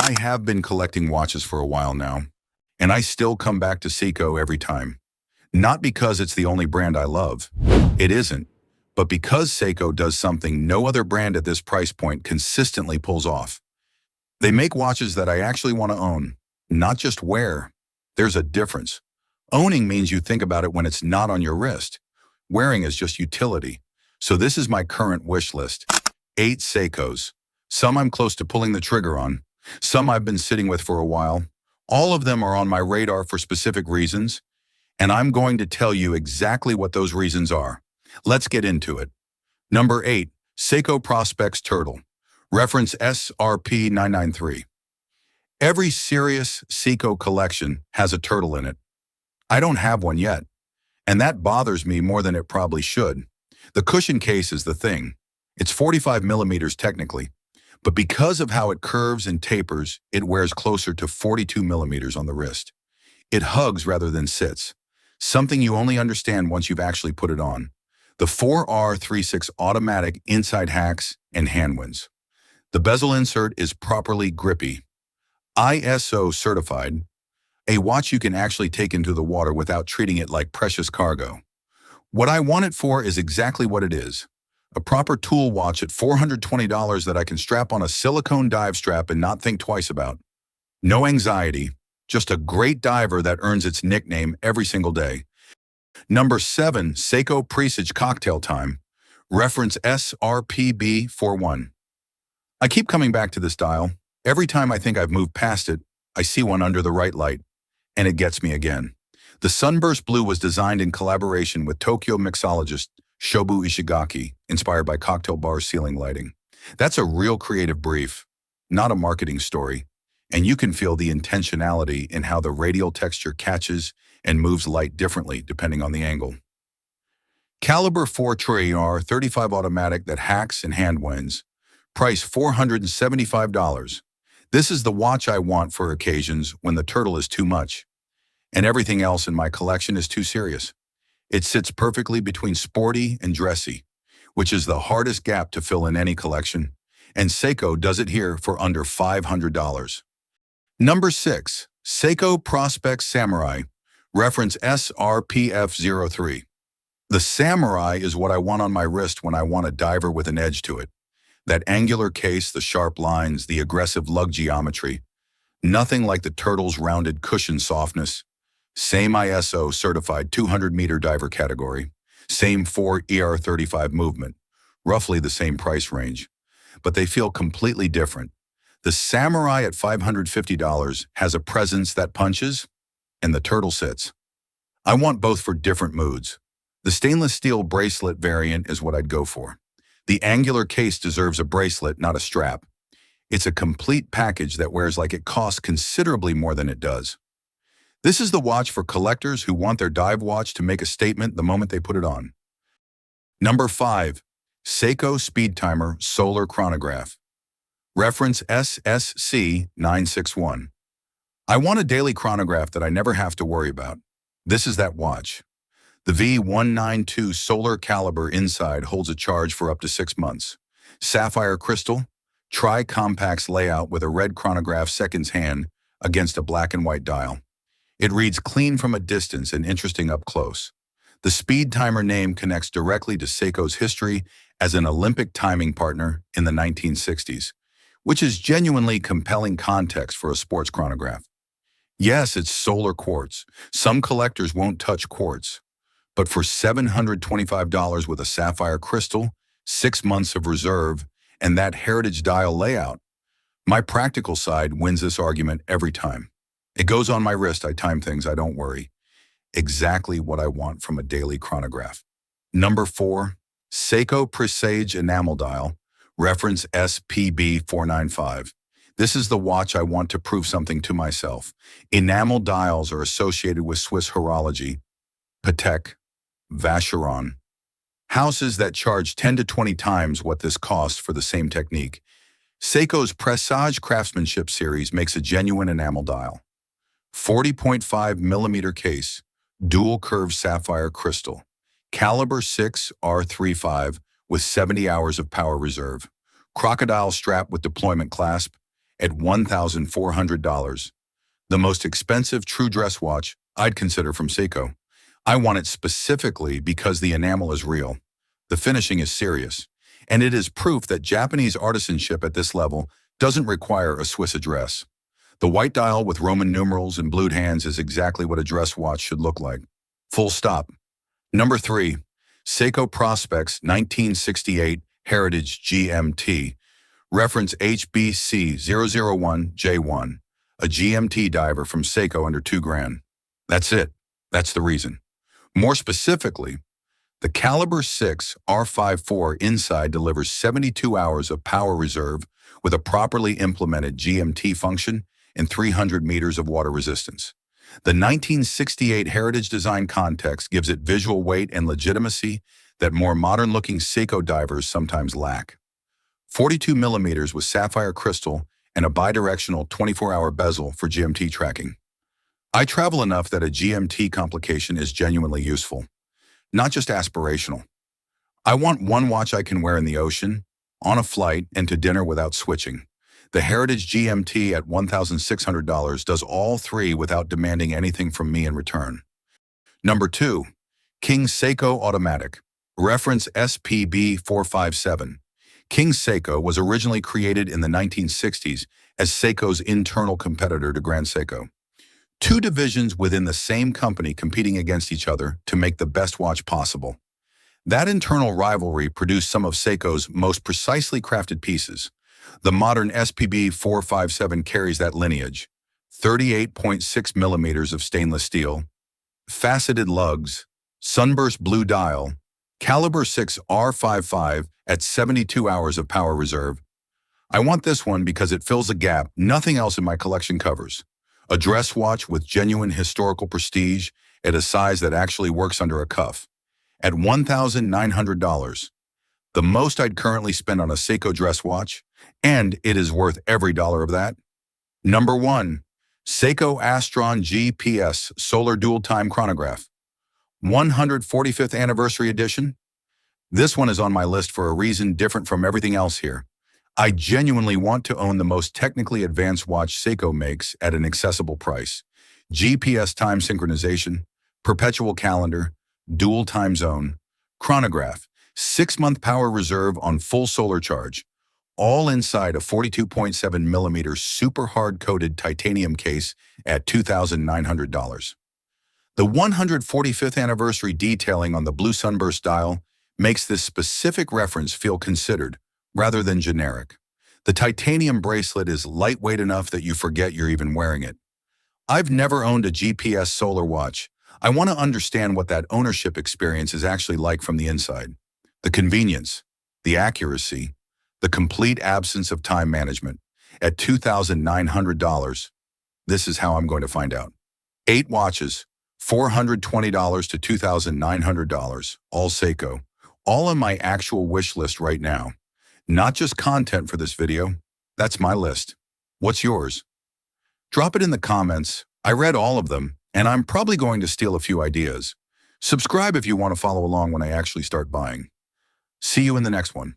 I have been collecting watches for a while now, and I still come back to Seiko every time. Not because it's the only brand I love. It isn't. But because Seiko does something no other brand at this price point consistently pulls off. They make watches that I actually want to own, not just wear. There's a difference. Owning means you think about it when it's not on your wrist. Wearing is just utility. So this is my current wish list. 8 Seikos. Some I'm close to pulling the trigger on. Some I've been sitting with for a while. All of them are on my radar for specific reasons, and I'm going to tell you exactly what those reasons are. Let's get into it. Number 8, Seiko Prospex Turtle. Reference SRP 993. Every serious Seiko collection has a turtle in it. I don't have one yet, and that bothers me more than it probably should. The cushion case is the thing. It's 45 millimeters technically, but because of how it curves and tapers, it wears closer to 42 millimeters on the wrist. It hugs rather than sits, something you only understand once you've actually put it on. The 4R36 automatic inside hacks and hand wins. The bezel insert is properly grippy. ISO certified, a watch you can actually take into the water without treating it like precious cargo. What I want it for is exactly what it is. A proper tool watch at $420 that I can strap on a silicone dive strap and not think twice about. No anxiety, just a great diver that earns its nickname every single day. Number 7, Seiko Presage Cocktail Time. Reference SRPB41. I keep coming back to this dial. Every time I think I've moved past it, I see one under the right light, and it gets me again. The Sunburst Blue was designed in collaboration with Tokyo mixologist Shobu Ishigaki, inspired by cocktail bar ceiling lighting. That's a real creative brief, not a marketing story, and you can feel the intentionality in how the radial texture catches and moves light differently depending on the angle. Caliber 4 Troyer 35 automatic that hacks and hand winds. Price $475. This is the watch I want for occasions when the turtle is too much, and everything else in my collection is too serious. It sits perfectly between sporty and dressy, which is the hardest gap to fill in any collection, and Seiko does it here for under $500. Number 6, Seiko Prospex Samurai. Reference SRPF03. The Samurai is what I want on my wrist when I want a diver with an edge to it. That angular case, the sharp lines, the aggressive lug geometry. Nothing like the turtle's rounded cushion softness. Same ISO certified 200-meter diver category. Same 4ER35 movement. Roughly the same price range. But they feel completely different. The Samurai at $550 has a presence that punches, and the turtle sits. I want both for different moods. The stainless steel bracelet variant is what I'd go for. The angular case deserves a bracelet, not a strap. It's a complete package that wears like it costs considerably more than it does. This is the watch for collectors who want their dive watch to make a statement the moment they put it on. Number 5, Seiko Speedtimer Solar Chronograph. Reference SSC 961. I want a daily chronograph that I never have to worry about. This is that watch. The V192 solar caliber inside holds a charge for up to 6 months. Sapphire crystal, tri-compax layout with a red chronograph seconds hand against a black and white dial. It reads clean from a distance and interesting up close. The Speedtimer name connects directly to Seiko's history as an Olympic timing partner in the 1960s, which is genuinely compelling context for a sports chronograph. Yes, it's solar quartz. Some collectors won't touch quartz. But for $725 with a sapphire crystal, 6 months of reserve, and that heritage dial layout, my practical side wins this argument every time. It goes on my wrist, I time things, I don't worry. Exactly what I want from a daily chronograph. Number 4, Seiko Presage Enamel Dial, reference SPB495. This is the watch I want to prove something to myself. Enamel dials are associated with Swiss horology, Patek, Vacheron, houses that charge 10 to 20 times what this costs for the same technique. Seiko's Presage craftsmanship series makes a genuine enamel dial. 40.5 millimeter case, dual curved sapphire crystal, caliber 6 R35 with 70 hours of power reserve, crocodile strap with deployment clasp, at $1,400. The most expensive true dress watch I'd consider from Seiko. I want it specifically because the enamel is real, the finishing is serious, and it is proof that Japanese artisanship at this level doesn't require a Swiss address. The white dial with Roman numerals and blued hands is exactly what a dress watch should look like. Full stop. Number 3. Seiko Prospex 1968 Heritage GMT. Reference HBC001J1. A GMT diver from Seiko under $2,000. That's it. That's the reason. More specifically, the Caliber 6 R54 inside delivers 72 hours of power reserve with a properly implemented GMT function and 300 meters of water resistance. The 1968 Heritage Design context gives it visual weight and legitimacy that more modern-looking Seiko divers sometimes lack. 42 millimeters with sapphire crystal and a bidirectional 24-hour bezel for GMT tracking. I travel enough that a GMT complication is genuinely useful, not just aspirational. I want one watch I can wear in the ocean, on a flight, and to dinner without switching. The Heritage GMT at $1,600 does all three without demanding anything from me in return. Number 2. King Seiko Automatic. Reference SPB457. King Seiko was originally created in the 1960s as Seiko's internal competitor to Grand Seiko. Two divisions within the same company competing against each other to make the best watch possible. That internal rivalry produced some of Seiko's most precisely crafted pieces. The modern SPB 457 carries that lineage. 38.6 millimeters of stainless steel, faceted lugs, sunburst blue dial, Caliber 6 R55 at 72 hours of power reserve. I want this one because it fills a gap nothing else in my collection covers. A dress watch with genuine historical prestige at a size that actually works under a cuff. At $1,900. The most I'd currently spend on a Seiko dress watch, and it is worth every dollar of that. Number 1. Seiko Astron GPS Solar Dual-Time Chronograph. 145th Anniversary Edition. This one is on my list for a reason different from everything else here. I genuinely want to own the most technically advanced watch Seiko makes at an accessible price. GPS time synchronization, perpetual calendar, dual time zone, chronograph, 6-month power reserve on full solar charge, all inside a 42.7 millimeter super hard-coated titanium case at $2,900. The 145th anniversary detailing on the blue sunburst dial makes this specific reference feel considered, rather than generic. The titanium bracelet is lightweight enough that you forget you're even wearing it. I've never owned a GPS solar watch. I want to understand what that ownership experience is actually like from the inside. The convenience, the accuracy, the complete absence of time management. At $2,900, this is how I'm going to find out. 8 watches, $420 to $2,900, all Seiko. All on my actual wish list right now. Not just content for this video. That's my list. What's yours? Drop it in the comments. I read all of them, and I'm probably going to steal a few ideas. Subscribe if you want to follow along when I actually start buying. See you in the next one.